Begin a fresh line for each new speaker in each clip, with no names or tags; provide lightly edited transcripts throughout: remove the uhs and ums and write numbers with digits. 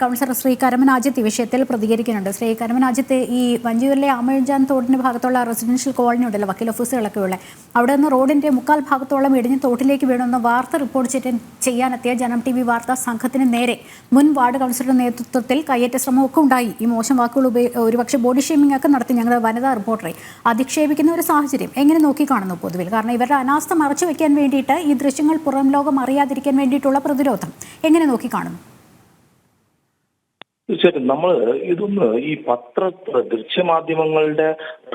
Councillor Shri കരമനാജിത്ത് ഈ വിഷയത്തിൽ പ്രതികരിക്കുന്നുണ്ട്. ശ്രീ കരമനാജിത്ത്, ഈ വഞ്ചിയൂരിലെ ആമഴഞ്ചാൻ തോടിന്റെ ഭാഗത്തുള്ള റെസിഡൻഷ്യൽ കോളനി ഉണ്ടല്ലോ, വക്കീൽ ഓഫീസുകളൊക്കെ ഉള്ളത്, അവിടെ നിന്ന് റോഡിന്റെ മുക്കാൽ ഭാഗത്തോളം ഇടിഞ്ഞ് തോട്ടിലേക്ക് വീണെന്ന് വാർത്ത റിപ്പോർട്ട് ചെയ്യാനെത്തിയ ജനം TV വാർത്താ സംഘത്തിന് നേരെ മുൻ വാർഡ് കൗൺസിലറുടെ നേതൃത്വത്തിൽ കയ്യേറ്റ ശ്രമമൊക്കെ ഉണ്ടായി. ഈ മോശം വാക്കുകൾ ഒരുപക്ഷെ ബോഡി ഷേമിംഗ് ഒക്കെ നടത്തി ഞങ്ങളുടെ വനിതാ റിപ്പോർട്ടറെ അധിക്ഷേപിക്കുന്ന ഒരു സാഹചര്യം എങ്ങനെ നോക്കിക്കാണുന്നു പൊതുവിൽ? കാരണം ഇവരുടെ അനാസ്ഥ മറച്ചു വെക്കാൻ വേണ്ടിയിട്ട്, ഈ ദൃശ്യങ്ങൾ പുറം ലോകം അറിയാതിരിക്കാൻ വേണ്ടിയിട്ടുള്ള പ്രതിരോധം എങ്ങനെ നോക്കിക്കാണുന്നു?
തീർച്ചയായിട്ടും നമ്മൾ ഇതൊന്ന് ഈ ദൃശ്യമാധ്യമങ്ങളുടെ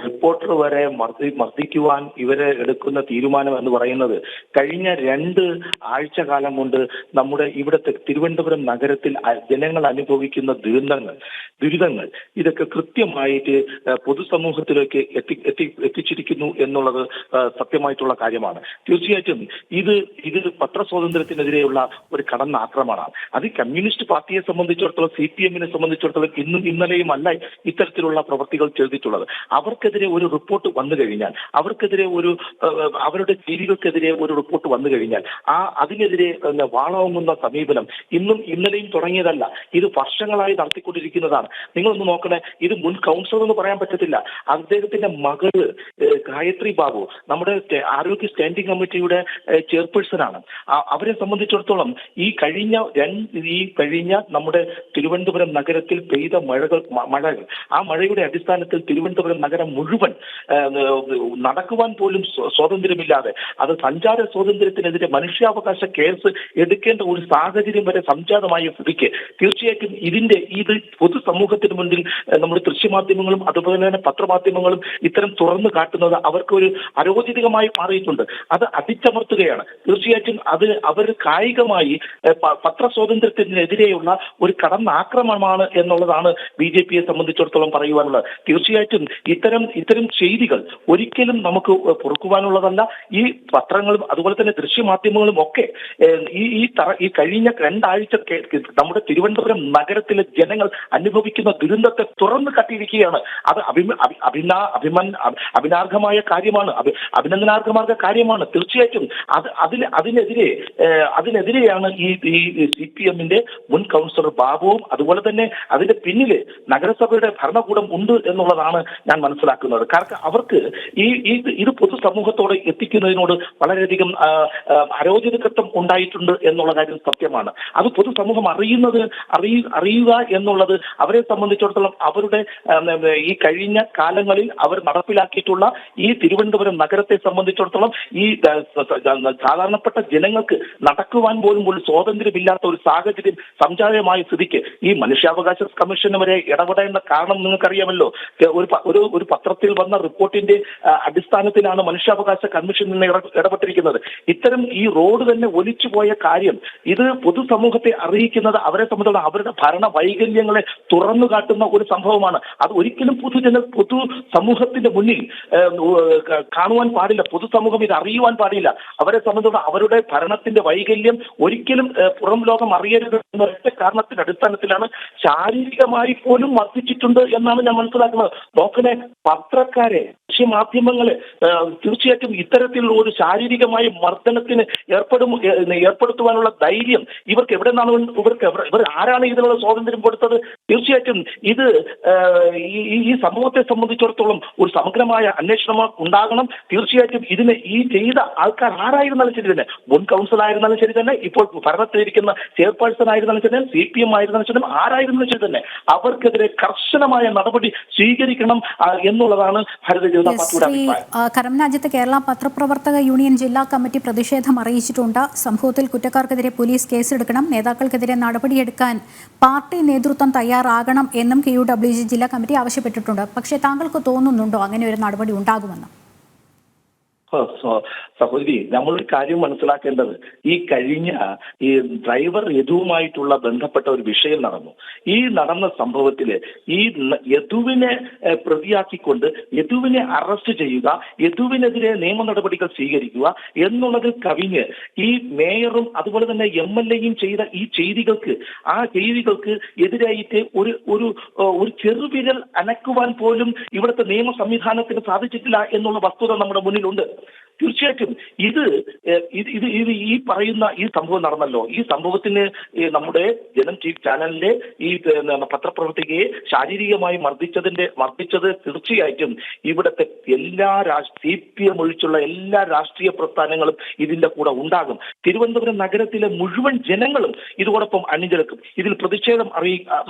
റിപ്പോർട്ടർ വരെ മർദ്ദിക്കുവാൻ ഇവരെ എടുക്കുന്ന തീരുമാനം എന്ന് പറയുന്നത് കഴിഞ്ഞ 2 ആഴ്ചകാലം കൊണ്ട് നമ്മുടെ ഇവിടുത്തെ തിരുവനന്തപുരം നഗരത്തിൽ ജനങ്ങൾ അനുഭവിക്കുന്ന ദുരിതങ്ങൾ ഇതൊക്കെ കൃത്യമായിട്ട് പൊതുസമൂഹത്തിലേക്ക് എത്തിച്ചിരിക്കുന്നു എന്നുള്ളത് സത്യമായിട്ടുള്ള കാര്യമാണ്. തീർച്ചയായിട്ടും ഇത് പത്രസ്വാതന്ത്ര്യത്തിനെതിരെയുള്ള ഒരു കടന്നാക്രമണമാണ്. അത് കമ്മ്യൂണിസ്റ്റ് പാർട്ടിയെ സംബന്ധിച്ചിടത്തോളം, CPM സംബന്ധിച്ചിടത്തോളം ഇന്നും ഇന്നലെയും അല്ല ഇത്തരത്തിലുള്ള പ്രവൃത്തികൾ ചെയ്തിട്ടുള്ളത്. അവർക്കെതിരെ ഒരു റിപ്പോർട്ട് വന്നു കഴിഞ്ഞാൽ, അവർക്കെതിരെ അവരുടെ രീതികൾക്കെതിരെ ഒരു റിപ്പോർട്ട് വന്നു കഴിഞ്ഞാൽ അതിനെതിരെ വാളോങ്ങുന്ന സമീപനം ഇന്നും ഇന്നലെയും തുടങ്ങിയതല്ല. ഇത് വർഷങ്ങളായി നടത്തിക്കൊണ്ടിരിക്കുന്നതാണ്. നിങ്ങളൊന്ന് നോക്കണേ, ഇത് മുൻ കൗൺസിലർ എന്ന് പറയാൻ പറ്റത്തില്ല. അദ്ദേഹത്തിന്റെ മകള് ഗായത്രി ബാബു നമ്മുടെ ആരോഗ്യ സ്റ്റാൻഡിംഗ് കമ്മിറ്റിയുടെ ചെയർപേഴ്സൺ ആണ്. അവരെ സംബന്ധിച്ചിടത്തോളം ഈ കഴിഞ്ഞ നമ്മുടെ തിരുവനന്തപുരം നഗരത്തിൽ പെയ്ത മഴകൾ ആ മഴയുടെ അടിസ്ഥാനത്തിൽ തിരുവനന്തപുരം നഗരം മുഴുവൻ നടക്കുവാൻ പോലും സ്വാതന്ത്ര്യമില്ലാതെ, അത് സഞ്ചാര സ്വാതന്ത്ര്യത്തിനെതിരെ മനുഷ്യാവകാശ കേസ് എടുക്കേണ്ട ഒരു സാഹചര്യം വരെ സംജാതമായ സ്ഥിതിക്ക് തീർച്ചയായിട്ടും ഇത് പൊതുസമൂഹത്തിന് മുന്നിൽ നമ്മുടെ ദൃശ്യമാധ്യമങ്ങളും അതുപോലെ തന്നെ പത്രമാധ്യമങ്ങളും ഇത്തരം തുറന്നു കാട്ടുന്നത് അവർക്ക് ഒരു അരോചിതമായി മാറിയിട്ടുണ്ട്. അത് അടിച്ചമർത്തുകയാണ്. തീർച്ചയായിട്ടും അത് അവർ കായികമായി പത്രസ്വാതന്ത്ര്യത്തിനെതിരെയുള്ള ഒരു കടന്നാക്രമണമാണ് എന്നുള്ളതാണ് BJPയെ സംബന്ധിച്ചിടത്തോളം പറയുവാനുള്ളത്. തീർച്ചയായിട്ടും ഇത്തരം ചെയ്തികൾ ഒരിക്കലും നമുക്ക് പൊറുക്കുവാനുള്ളതല്ല. ഈ പത്രങ്ങളും അതുപോലെ തന്നെ ദൃശ്യമാധ്യമങ്ങളും ഒക്കെ ഈ കഴിഞ്ഞ 2 ആഴ്ച നമ്മുടെ തിരുവനന്തപുരം നഗരത്തിലെ ജനങ്ങൾ അനുഭവിക്കുന്ന ദുരന്തത്തെ തുറന്നു കാട്ടിയിരിക്കുകയാണ്. അത് അഭിനാർഹമായ കാര്യമാണ്, അഭിനന്ദനാർഹമായ കാര്യമാണ്. തീർച്ചയായിട്ടും അതിനെതിരെയാണ് ഈ CPMന്റെ മുൻ കൗൺസിലർ ബാബുവും അതുപോലെ തന്നെ അതിന്റെ പിന്നില് നഗരസഭയുടെ ഭരണകൂടം ഉണ്ട് എന്നുള്ളതാണ് ഞാൻ മനസ്സിലാക്കുന്നത്. കാരണം അവർക്ക് ഇത് പൊതുസമൂഹത്തോടെ എത്തിക്കുന്നതിനോട് വളരെയധികം അരോചകത്വം ഉണ്ടായിട്ടുണ്ട് എന്നുള്ള കാര്യം സത്യമാണ്. അത് പൊതുസമൂഹം അറിയുക എന്നുള്ളത് അവരെ സംബന്ധിച്ചിടത്തോളം അവരുടെ ഈ കഴിഞ്ഞ കാലങ്ങളിൽ അവർ നടപ്പിലാക്കിയിട്ടുള്ള ഈ തിരുവനന്തപുരം നഗരത്തെ സംബന്ധിച്ചിടത്തോളം ഈ സാധാരണപ്പെട്ട ജനങ്ങൾക്ക് നടക്കുവാൻ പോലും ഒരു സ്വാതന്ത്ര്യമില്ലാത്ത ഒരു സാഹചര്യം സംജാതമായ സ്ഥിതിക്ക് ഈ മനുഷ്യാവകാശ കമ്മീഷന് വരെ ഇടപെടേണ്ട കാരണം നിങ്ങൾക്കറിയാമല്ലോ. ഒരു പത്രത്തിൽ വന്ന റിപ്പോർട്ടിന്റെ അടിസ്ഥാനത്തിലാണ് മനുഷ്യാവകാശ കമ്മീഷൻ നിന്ന് ഇടപെട്ടിരിക്കുന്നത്. ഇത്തരം ഈ റോഡ് തന്നെ ഒലിച്ചുപോയ കാര്യം ഇത് പൊതുസമൂഹത്തെ അറിയിക്കുന്നത് അവരെ സംബന്ധിച്ചിടത്തോളം അവരുടെ ഭരണ വൈകല്യങ്ങളെ തുറന്നു കാട്ടുന്ന ഒരു സംഭവമാണ്. അത് ഒരിക്കലും പൊതുസമൂഹത്തിന്റെ മുന്നിൽ കാണുവാൻ പാടില്ല. പൊതുസമൂഹം ഇത് അറിയുവാൻ പാടില്ല. അവരെ സംബന്ധിച്ചിടത്തോളം അവരുടെ ഭരണത്തിന്റെ വൈകല്യം ഒരിക്കലും പുറം ലോകം അറിയരുത് എന്ന ഒറ്റ കാരണത്തിന്റെ അടിസ്ഥാനത്തിലാണ് ശാരീരികമായി പോലും മർദ്ദിച്ചിട്ടുണ്ട് എന്നാണ് ഞാൻ മനസ്സിലാക്കുന്നത്. നോക്കണേ, പത്രക്കാരെ, ദൃശ്യമാധ്യമങ്ങളെ തീർച്ചയായിട്ടും ഇത്തരത്തിലുള്ള ഒരു ശാരീരികമായ മർദ്ദനത്തിന് ഏർപ്പെടുത്തുവാനുള്ള ധൈര്യം ഇവർക്ക് എവിടെ നിന്നാണ്? ഇവർ ആരാണ് ഇതിനുള്ള സ്വാതന്ത്ര്യം കൊടുത്തത്? തീർച്ചയായിട്ടും ഇത് ഈ സമൂഹത്തെ സംബന്ധിച്ചിടത്തോളം ഒരു സമഗ്രമായ അന്വേഷണം ഉണ്ടാകണം. തീർച്ചയായിട്ടും ഈ ചെയ്ത ആൾക്കാർ ആരായിരുന്നാലും ശരി തന്നെ, മുൻ കൗൺസിലർ ആയിരുന്നാലും ശരി തന്നെ, ഇപ്പോൾ ഭരണത്തിലിരിക്കുന്ന ചെയർപേഴ്സൺ ആയിരുന്നാലും ശരി, CPM ആയിരുന്നാലും ശരി, ആരായിരുന്നാലും ശരി തന്നെ അവർക്കെതിരെ കർശനമായ നടപടി സ്വീകരിക്കണം എന്നുള്ളതാണ് ഭാരതീയ ജനതാ പാർട്ടിയുടെ അഭിപ്രായം.
കരമനാജിത്ത്, കേരള പത്രപ്രവർത്തക യൂണിയൻ ജില്ലാ കമ്മിറ്റി പ്രതിഷേധം അറിയിച്ചിട്ടുണ്ട്. സംഭവത്തിൽ കുറ്റക്കാർക്കെതിരെ പോലീസ് കേസെടുക്കണം, നേതാക്കൾക്കെതിരെ നടപടിയെടുക്കാൻ പാർട്ടി നേതൃത്വം തയ്യാറാകണം എന്നും KUWG ജില്ലാ കമ്മിറ്റി ആവശ്യപ്പെട്ടിട്ടുണ്ട്. പക്ഷേ താങ്കൾക്ക് തോന്നുന്നുണ്ടോ അങ്ങനെ ഒരു നടപടി ഉണ്ടാകുമെന്ന്?
സഹോദരി, നമ്മളൊരു കാര്യം മനസ്സിലാക്കേണ്ടത്, ഈ ഡ്രൈവർ യദുവുമായിട്ടുള്ള ബന്ധപ്പെട്ട ഒരു വിഷയം നടന്നു. ഈ നടന്ന സംഭവത്തില് ഈ യദുവിനെ പ്രതിയാക്കിക്കൊണ്ട് യദുവിനെ അറസ്റ്റ് ചെയ്യുക, യദുവിനെതിരെ നിയമ നടപടികൾ സ്വീകരിക്കുക എന്നുള്ളതിൽ കവിഞ്ഞ് ഈ മേയറും അതുപോലെ തന്നെ MLAയും ചെയ്ത ഈ ചെയ്തികൾക്ക് എതിരായിട്ട് ഒരു ചെറുവിരൽ അനക്കുവാൻ പോലും ഇവിടുത്തെ നിയമ സംവിധാനത്തിന് സാധിച്ചിട്ടില്ല എന്നുള്ള വസ്തുത നമ്മുടെ മുന്നിലുണ്ട്. തീർച്ചയായിട്ടും ഇത് ഈ പറയുന്ന ഈ സംഭവം നടന്നല്ലോ. ഈ സംഭവത്തിന് നമ്മുടെ ജനം ടി ചാനലിലെ ഈ പത്രപ്രവർത്തകയെ ശാരീരികമായി മർദ്ദിച്ചത് തീർച്ചയായിട്ടും ഇവിടുത്തെ എല്ലാ CPM ഒഴിച്ചുള്ള എല്ലാ രാഷ്ട്രീയ പ്രസ്ഥാനങ്ങളും ഇതിന്റെ കൂടെ ഉണ്ടാകും. തിരുവനന്തപുരം നഗരത്തിലെ മുഴുവൻ ജനങ്ങളും ഇതോടൊപ്പം അണിനിരക്കും. ഇതിൽ പ്രതിഷേധം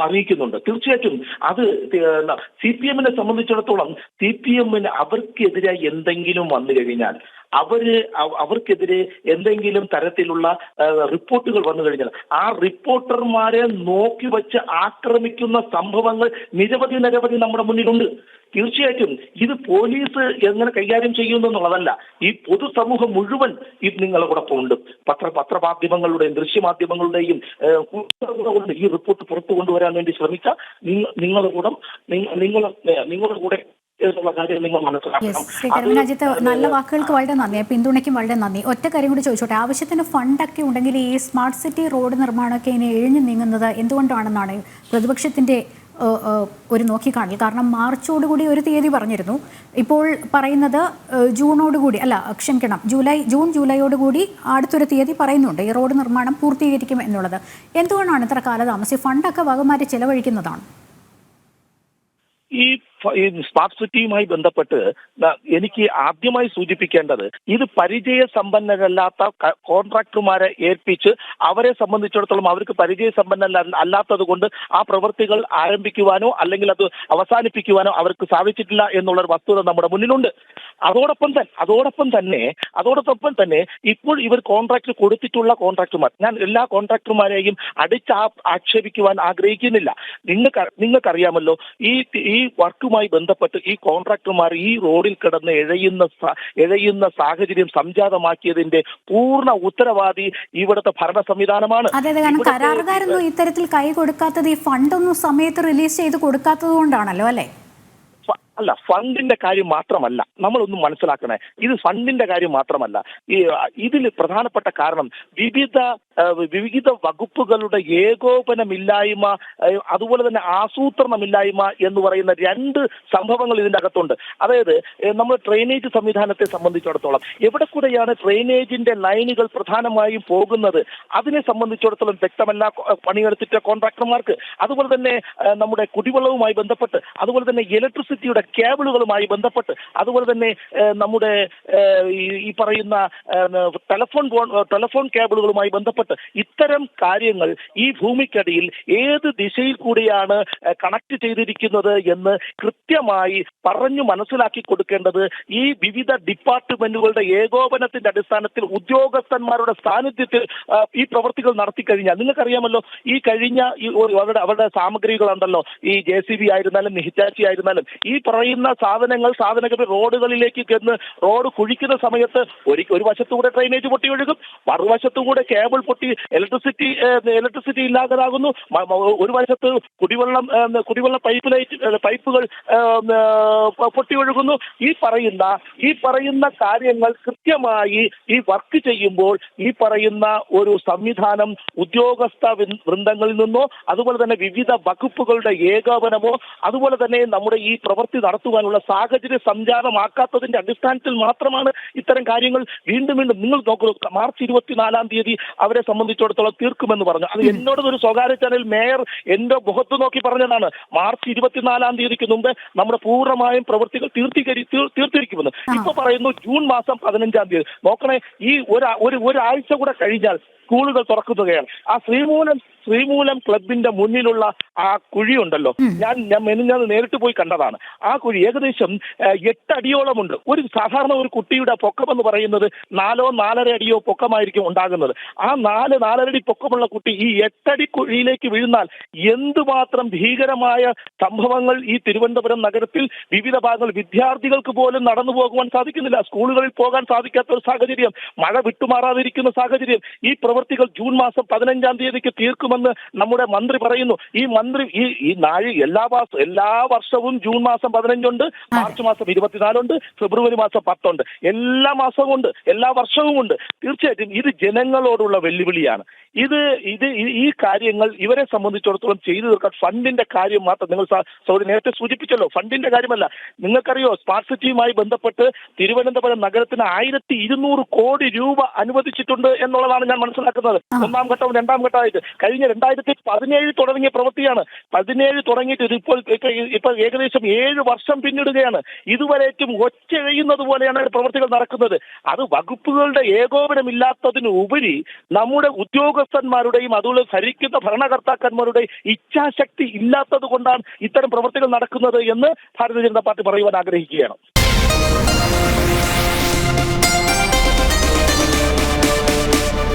അറിയിക്കുന്നുണ്ട്. തീർച്ചയായിട്ടും അത് CPM-നെ സംബന്ധിച്ചിടത്തോളം CPM-ന് അവർക്കെതിരായി എന്തെങ്കിലും വന്നു കഴിഞ്ഞാൽ അവർക്കെതിരെ എന്തെങ്കിലും തരത്തിലുള്ള റിപ്പോർട്ടുകൾ വന്നു കഴിഞ്ഞാൽ ആ റിപ്പോർട്ടർമാരെ നോക്കി വെച്ച് ആക്രമിക്കുന്ന സംഭവങ്ങൾ നിരവധി നമ്മുടെ മുന്നിലുണ്ട്. തീർച്ചയായിട്ടും ഇത് പോലീസ് എങ്ങനെ കൈകാര്യം ചെയ്യുന്നു എന്നുള്ളതല്ല, ഈ പൊതുസമൂഹം മുഴുവൻ ഇത് നിങ്ങളോടൊപ്പം ഉണ്ട്. പത്രമാധ്യമങ്ങളുടെയും ദൃശ്യമാധ്യമങ്ങളുടെയും ഈ റിപ്പോർട്ട് പുറത്തു കൊണ്ടുവരാൻ വേണ്ടി ശ്രമിച്ച നിങ്ങളുടെ കൂടെ
രാജ്യത്ത് നല്ല വാക്കുകൾക്ക് വളരെ നന്ദി, പിന്തുണയ്ക്കും വളരെ നന്ദി. ഒറ്റ കാര്യം കൂടി ചോദിച്ചോട്ടെ, ആവശ്യത്തിന് ഫണ്ടൊക്കെ ഉണ്ടെങ്കിൽ ഈ സ്മാർട്ട് സിറ്റി റോഡ് നിർമ്മാണമൊക്കെ ഇനി എഴിഞ്ഞു നീങ്ങുന്നത് എന്തുകൊണ്ടാണെന്നാണ് പ്രതിപക്ഷത്തിന്റെ ഒരു നോക്കിക്കാണൽ? കാരണം മാർച്ചോടുകൂടി ഒരു തീയതി പറഞ്ഞിരുന്നു, ഇപ്പോൾ പറയുന്നത് ജൂണോടുകൂടി അല്ല, ക്ഷമിക്കണം, ജൂൺ ജൂലൈയോടുകൂടി അടുത്തൊരു തീയതി പറയുന്നുണ്ട് ഈ റോഡ് നിർമ്മാണം പൂർത്തീകരിക്കും എന്നുള്ളത്. എന്തുകൊണ്ടാണ് ഇത്ര കാലതാമസം? ഫണ്ടൊക്കെ വകമാറ്റി ചെലവഴിക്കുന്നതാണ്.
ഈ സ്മാർട്ട് സിറ്റിയുമായി ബന്ധപ്പെട്ട് എനിക്ക് ആദ്യമായി സൂചിപ്പിക്കേണ്ടത്, ഇത് പരിചയസമ്പന്നരല്ലാത്ത കോൺട്രാക്ടർമാരെ ഏൽപ്പിച്ച് അവരെ സംബന്ധിച്ചിടത്തോളം അവർക്ക് പരിചയസമ്പന്നരല്ലാത്തത് കൊണ്ട് ആ പ്രവൃത്തികൾ ആരംഭിക്കുവാനോ അല്ലെങ്കിൽ അത് അവസാനിപ്പിക്കുവാനോ അവർക്ക് സാധിച്ചിട്ടില്ല എന്നുള്ളൊരു വസ്തുത നമ്മുടെ മുന്നിലുണ്ട്. അതോടൊപ്പം തന്നെ ഇപ്പോൾ ഇവർ കോൺട്രാക്ട് കൊടുത്തിട്ടുള്ള കോൺട്രാക്ടർമാർ, ഞാൻ എല്ലാ കോൺട്രാക്ടർമാരെയും ആക്ഷേപിക്കുവാൻ ആഗ്രഹിക്കുന്നില്ല. നിങ്ങൾക്കറിയാമല്ലോ, ഈ വർക്കുമായി ബന്ധപ്പെട്ട് ഈ കോൺട്രാക്ടർമാർ ഈ റോഡിൽ കിടന്ന് എഴയുന്ന സാഹചര്യം സംജാതമാക്കിയതിന്റെ പൂർണ്ണ ഉത്തരവാദി ഇവിടുത്തെ ഭരണ സംവിധാനമാണ്.
അതെ, കാരണം കരാറുകാരൊന്നും ഇത്തരത്തിൽ കൈ കൊടുക്കാത്തത് ഈ ഫണ്ടൊന്നും സമയത്ത് റിലീസ് ചെയ്ത് കൊടുക്കാത്തത് കൊണ്ടാണല്ലോ അല്ലേ?
അല്ല, ഫണ്ടിന്റെ കാര്യം മാത്രമല്ല, നമ്മളൊന്നും മനസ്സിലാക്കണേ, ഇത് ഫണ്ടിന്റെ കാര്യം മാത്രമല്ല. ഇതിൽ പ്രധാനപ്പെട്ട കാരണം വിവിധ വകുപ്പുകളുടെ ഏകോപനമില്ലായ്മ, അതുപോലെ തന്നെ ആസൂത്രണമില്ലായ്മ എന്ന് പറയുന്ന രണ്ട് സംഭവങ്ങൾ ഇതിന്റെ അകത്തുണ്ട്. അതായത് നമ്മൾ ഡ്രെയിനേജ് സംവിധാനത്തെ സംബന്ധിച്ചിടത്തോളം എവിടെ കൂടെയാണ് ഡ്രെയിനേജിന്റെ ലൈനുകൾ പ്രധാനമായും പോകുന്നത് അതിനെ സംബന്ധിച്ചിടത്തോളം വ്യക്തമല്ല പണിയെടുത്തിട്ട കോൺട്രാക്ടർമാർക്ക്. അതുപോലെ തന്നെ നമ്മുടെ കുടിവെള്ളവുമായി ബന്ധപ്പെട്ട്, അതുപോലെ തന്നെ ഇലക്ട്രിസിറ്റിയുടെ കേബിളുകളുമായി ബന്ധപ്പെട്ട്, അതുപോലെ തന്നെ നമ്മുടെ ഈ പറയുന്ന ടെലഫോൺ കേബിളുകളുമായി ബന്ധപ്പെട്ട് ഇത്തരം കാര്യങ്ങൾ ഈ ഭൂമിക്കടിയിൽ ഏത് ദിശയിൽ കൂടിയാണ് കണക്ട് ചെയ്തിരിക്കുന്നത് എന്ന് കൃത്യമായി പറഞ്ഞു മനസ്സിലാക്കി കൊടുക്കേണ്ടത് ഈ വിവിധ ഡിപ്പാർട്ട്മെന്റുകളുടെ ഏകോപനത്തിന്റെ അടിസ്ഥാനത്തിൽ ഉദ്യോഗസ്ഥന്മാരുടെ സാന്നിധ്യത്തിൽ ഈ പ്രവൃത്തികൾ നടത്തി കഴിഞ്ഞാൽ, നിങ്ങൾക്കറിയാമല്ലോ, ഈ കഴിഞ്ഞ അവരുടെ സാമഗ്രികളുണ്ടല്ലോ, ഈ JCB ആയിരുന്നാലും ഹിറ്റാച്ചി ആയിരുന്നാലും ഈ പറയുന്ന സാധനങ്ങൾ റോഡുകളിലേക്ക് ചെന്ന് റോഡ് കുഴിക്കുന്ന സമയത്ത് ഒരു വശത്തുകൂടെ ഡ്രെയിനേജ് പൊട്ടി ഒഴുകും, മറുവശത്തുകൂടെ കേബിൾ പൊട്ടി ഇല്ലാതാകുന്നു, ഒരു വശത്ത് കുടിവെള്ള പൈപ്പുകൾ പൊട്ടി ഒഴുകുന്നു. ഈ പറയുന്ന കാര്യങ്ങൾ കൃത്യമായി ഈ വർക്ക് ചെയ്യുമ്പോൾ ഈ പറയുന്ന ഒരു സംവിധാനം ഉദ്യോഗസ്ഥ വൃന്ദങ്ങളിൽ നിന്നോ അതുപോലെ തന്നെ വിവിധ വകുപ്പുകളുടെ ഏകോപനമോ അതുപോലെ തന്നെ നമ്മുടെ ഈ പ്രവൃത്തി നടത്തുവാനുള്ള സാഹചര്യം സംജാതമാക്കാത്തതിന്റെ അടിസ്ഥാനത്തിൽ മാത്രമാണ് ഇത്തരം കാര്യങ്ങൾ വീണ്ടും നിങ്ങൾ നോക്കൂ. മാർച്ച് 24-ാം തീയതി അവരെ സംബന്ധിച്ചിടത്തോളം തീർക്കുമെന്ന് പറഞ്ഞു. അത് എന്നോട് ഒരു സ്വകാര്യ ചാനൽ മേയർ എന്റെ മുഖത്ത് നോക്കി പറഞ്ഞതാണ്. മാർച്ച് 24-ാം തീയതിക്ക് മുമ്പ് നമ്മുടെ പൂർണ്ണമായും പ്രവൃത്തികൾ തീർത്തിരിക്കുമെന്ന്. ഇപ്പൊ പറയുന്നു ജൂൺ മാസം 15-ാം തീയതി. നോക്കണേ, ഈ ഒരാഴ്ച കൂടെ കഴിഞ്ഞാൽ സ്കൂളുകൾ തുറക്കുകയാണ്. ആ ശ്രീമൂലം ക്ലബിന്റെ മുന്നിലുള്ള ആ കുഴിയുണ്ടല്ലോ, ഞാൻ നേരിട്ട് പോയി കണ്ടതാണ്. ആ കുഴി ഏകദേശം 8 അടിയോളമുണ്ട്. സാധാരണ ഒരു കുട്ടിയുടെ പൊക്കം എന്ന് പറയുന്നത് 4-4.5 അടിയോ പൊക്കമായിരിക്കും ഉണ്ടാകുന്നത്. ആ 4-4.5 അടി പൊക്കമുള്ള കുട്ടി ഈ 8 അടി കുഴിയിലേക്ക് വീഴുന്നാൽ എന്തുമാത്രം ഭീകരമായ സംഭവങ്ങൾ ഈ തിരുവനന്തപുരം നഗരത്തിൽ വിവിധ ഭാഗങ്ങൾ വിദ്യാർത്ഥികൾക്ക് പോലും നടന്നു പോകുവാൻ സാധിക്കുന്നില്ല, സ്കൂളുകളിൽ പോകാൻ സാധിക്കാത്ത ഒരു സാഹചര്യം, മഴ വിട്ടുമാറാതിരിക്കുന്ന സാഹചര്യം. ഈ പ്രവൃത്തികൾ ജൂൺ മാസം 15-ാം തീയതിക്ക് തീർക്കും നടത്തണമെന്ന് നമ്മുടെ മന്ത്രി പറയുന്നു. ഈ മന്ത്രി ഈ എല്ലാ വർഷവും ജൂൺ മാസം 15 ഉണ്ട്, മാർച്ച് മാസം 24 ഉണ്ട്, ഫെബ്രുവരി മാസം 10 ഉണ്ട്. എല്ലാ മാസവും ഉണ്ട്, എല്ലാ വർഷവും ഉണ്ട്. തീർച്ചയായിട്ടും ഇത് ജനങ്ങളോടുള്ള വെല്ലുവിളിയാണ്. ഈ കാര്യങ്ങൾ ഇവരെ സംബന്ധിച്ചിടത്തോളം ചെയ്തു തീർക്കാൻ ഫണ്ടിന്റെ കാര്യം മാത്രം നിങ്ങൾ സൗദി നേരത്തെ സൂചിപ്പിച്ചല്ലോ. ഫണ്ടിന്റെ കാര്യമല്ല. നിങ്ങൾക്കറിയോ, സ്മാർട്ട് സിറ്റിയുമായി ബന്ധപ്പെട്ട് തിരുവനന്തപുരം നഗരത്തിന് 1200 കോടി രൂപ അനുവദിച്ചിട്ടുണ്ട് എന്നുള്ളതാണ് ഞാൻ മനസ്സിലാക്കുന്നത്. ഒന്നാം ഘട്ടവും രണ്ടാം ഘട്ടമായിട്ട് കഴിഞ്ഞ 2017 തുടങ്ങിയ പ്രവൃത്തിയാണ്. 17 തുടങ്ങിയിട്ട് ഇപ്പോൾ ഏകദേശം 7 വർഷം പിന്നിടുകയാണ്. ഇതുവരേക്കും ഒച്ചെഴിയുന്നത് പോലെയാണ് പ്രവൃത്തികൾ നടക്കുന്നത്. അത് വകുപ്പുകളുടെ ഏകോപനമില്ലാത്തതിന് ഉപരി നമ്മുടെ ഉദ്യോഗസ്ഥന്മാരുടെയും അതുപോലെ ഭരിക്കുന്ന ഭരണകർത്താക്കന്മാരുടെയും ഇച്ഛാശക്തി ഇല്ലാത്തത് കൊണ്ടാണ് ഇത്തരം പ്രവൃത്തികൾ നടക്കുന്നത് എന്ന് ഭാരതീയ ജനതാ പാർട്ടി പറയുവാൻ ആഗ്രഹിക്കുകയാണ്.